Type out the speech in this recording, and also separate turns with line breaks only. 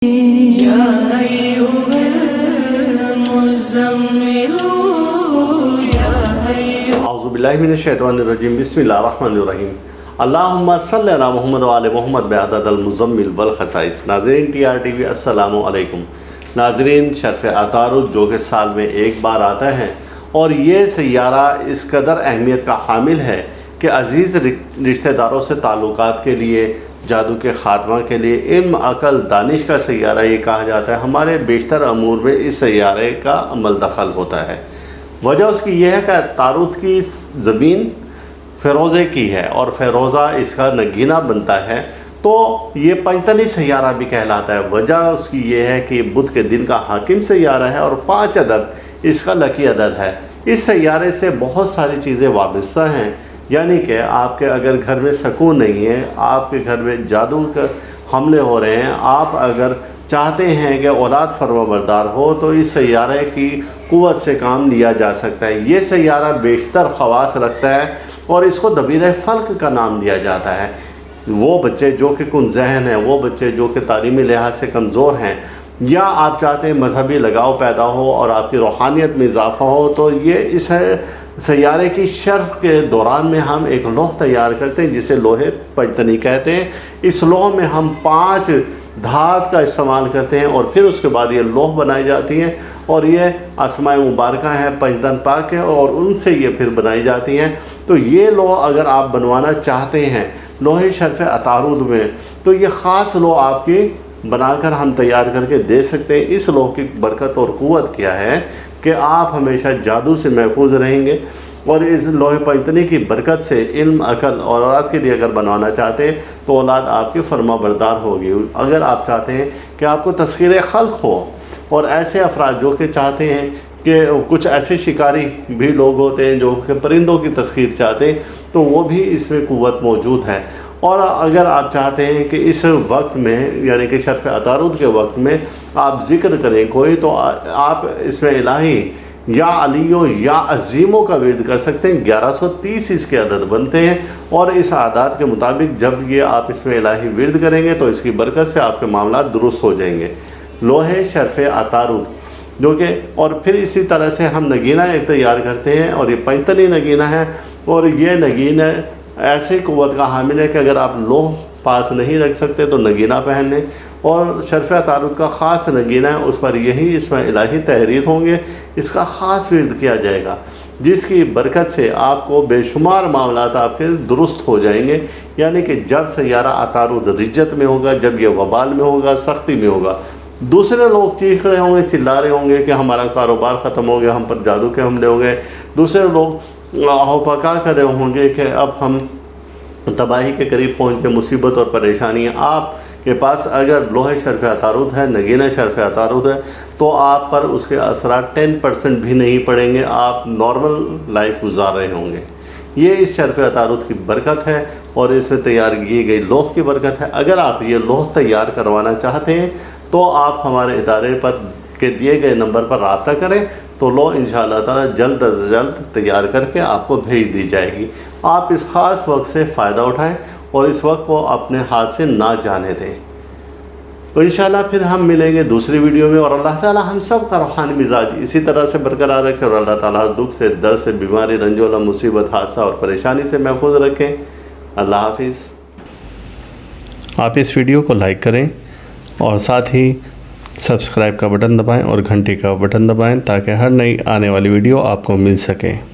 औज़ुबिल्लाहिमिनश्शैतानिर्रजीम बिस्मिल्लाहिर्रहमानिर्रहीम अल्लाहुम्मा सल्लि अला मुहम्मद व आले मुहम्मद बिअदद अल-मुज़म्मिल वल खसाइस। नाज़रीन TRTV अस्सलामु अलैकुम। नाज़रीन, शर्फ़ अतारुद जो कि साल में एक बार आता है और ये सैयारा इस कदर अहमियत का हामिल है कि अज़ीज़ रिश्तेदारों से ताल्लुकात के लिए, जादू के ख़ात्मा के लिए, इल्म अक़ल दानिश का सैयारा ये कहा जाता है। हमारे बेशतर अमूर में इस सैयारे का अमल दखल होता है। वजह उसकी यह है कि तारुद की ज़मीन फ़िरोज़े की है और फ़िरोज़ा इसका नगीना बनता है, तो ये पंचतनी सैयारा भी कहलाता है। वजह उसकी ये है कि बुध के दिन का हाकिम सैयारा है और 5 अदद इसका लकी अदद है। इस सैयारे से बहुत सारी चीज़ें वाबस्ता हैं, यानी कि आपके अगर घर में सकून नहीं है, आपके घर में जादू के हमले हो रहे हैं, आप अगर चाहते हैं कि औलाद फरमाबरदार हो, तो इस सैयारे की क़ुव्वत से काम लिया जा सकता है। ये सैयारा बेशतर ख़वास रखता है और इसको दबीर फ़ल्क का नाम दिया जाता है। वो बच्चे जो कि कुन ज़हन हैं, वो बच्चे जो कि तालीमी लिहाज से कमज़ोर हैं, या आप चाहते हैं मजहबी लगाव पैदा हो और आपकी रूहानियत में इजाफ़ा हो, तो ये इस सैयारे की शर्फ़ के दौरान में हम एक लोह तैयार करते हैं जिसे लोहे पंचतनी कहते हैं। इस लोह में हम 5 धात का इस्तेमाल करते हैं और फिर उसके बाद ये लोह बनाई जाती हैं और ये अस्माए मुबारका हैं पंचतन पाक है और उनसे ये फिर बनाई जाती हैं। तो ये लोह अगर आप बनवाना चाहते हैं लोहे शर्फ़ अतारुद में, तो ये ख़ास लोह आपकी बनाकर हम तैयार करके दे सकते हैं। इस लोह की बरकत और क़ुव्वत क्या है कि आप हमेशा जादू से महफूज रहेंगे और इस लोहे पंचतनी की बरकत से इल्म अक़ल और औलाद के लिए अगर बनवाना चाहते हैं तो औलाद आपकी फरमाबरदार होगी। अगर आप चाहते हैं कि आपको तस्ख़ीर खल्क़ हो, और ऐसे अफराद जो कि चाहते हैं कि कुछ ऐसे शिकारी भी लोग होते हैं जो कि परिंदों की तस्ख़ीर चाहते हैं, तो वो भी इसमें क़ुव्वत मौजूद है। और अगर आप चाहते हैं कि इस वक्त में, यानी कि शर्फ़ अतारुद के वक्त में आप ज़िक्र करें कोई, तो आप इसमें इलाही या अलियो या अज़ीमों का विर्द कर सकते हैं। 1130 इसके अदद बनते हैं और इस आदात के मुताबिक जब ये आप इसमें इलाही विर्द करेंगे तो इसकी बरकत से आपके मामला दुरुस्त हो जाएंगे। लोहे शर्फ़ अतारुद जो कि, और फिर इसी तरह से हम नगीना एक तैयार करते हैं और ये पंचतनी नगीना है। और ये नगीना ऐसे क़ुव्वत का हामिल है कि अगर आप लोह पास नहीं रख सकते तो नगीना पहन लें। और शर्फ़ अतारुद का ख़ास नगीना है, उस पर यही इसमें इलाही तहरीर होंगे, इसका ख़ास विर्द किया जाएगा, जिसकी बरकत से आपको बेशुमार मामलात आपके दुरुस्त हो जाएंगे। यानी कि जब सैयारा अतारुद रिज्जत में होगा, जब ये वबाल में होगा, सख्ती में होगा, दूसरे लोग चीख रहे होंगे, चिल्ला रहे होंगे कि हमारा कारोबार ख़त्म हो गया, हम पर जादू के हमले हो गए, दूसरे लोग आहपका कर रहे होंगे कि अब हम तबाही के करीब पहुँच गए, मुसीबत और परेशानी है। आपके पास अगर लोहे शर्फ़ अतारुद है, नगीना शर्फ़ अतारुद है, तो आप पर उसके असरात 10% भी नहीं पड़ेंगे, आप नॉर्मल लाइफ गुजार रहे होंगे। ये इस शर्फ़ अतारुद की बरकत है और इसमें तैयार की गई लोह की बरकत है। अगर आप ये लोह तैयार करवाना चाहते हैं तो आप हमारे इदारे पर के दिए गए नंबर पर रब्ता करें, तो लोह इंशाअल्लाह ताला जल्द अज जल्द तैयार करके आपको भेज दी जाएगी। आप इस ख़ास वक्त से फ़ायदा उठाएं और इस वक्त को अपने हाथ से ना जाने दें। तो इंशाअल्लाह फिर हम मिलेंगे दूसरी वीडियो में, और अल्लाह ताला हम सब का रूहानी मिजाज इसी तरह से बरकरार रखें और अल्लाह ताला दुख से, दर्द से, बीमारी, रंजोला, मुसीबत, हादसा और परेशानी से महफूज रखें। अल्लाह हाफिज़। आप इस वीडियो को लाइक करें और साथ ही सब्सक्राइब का बटन दबाएं और घंटी का बटन दबाएं ताकि हर नई आने वाली वीडियो आपको मिल सके।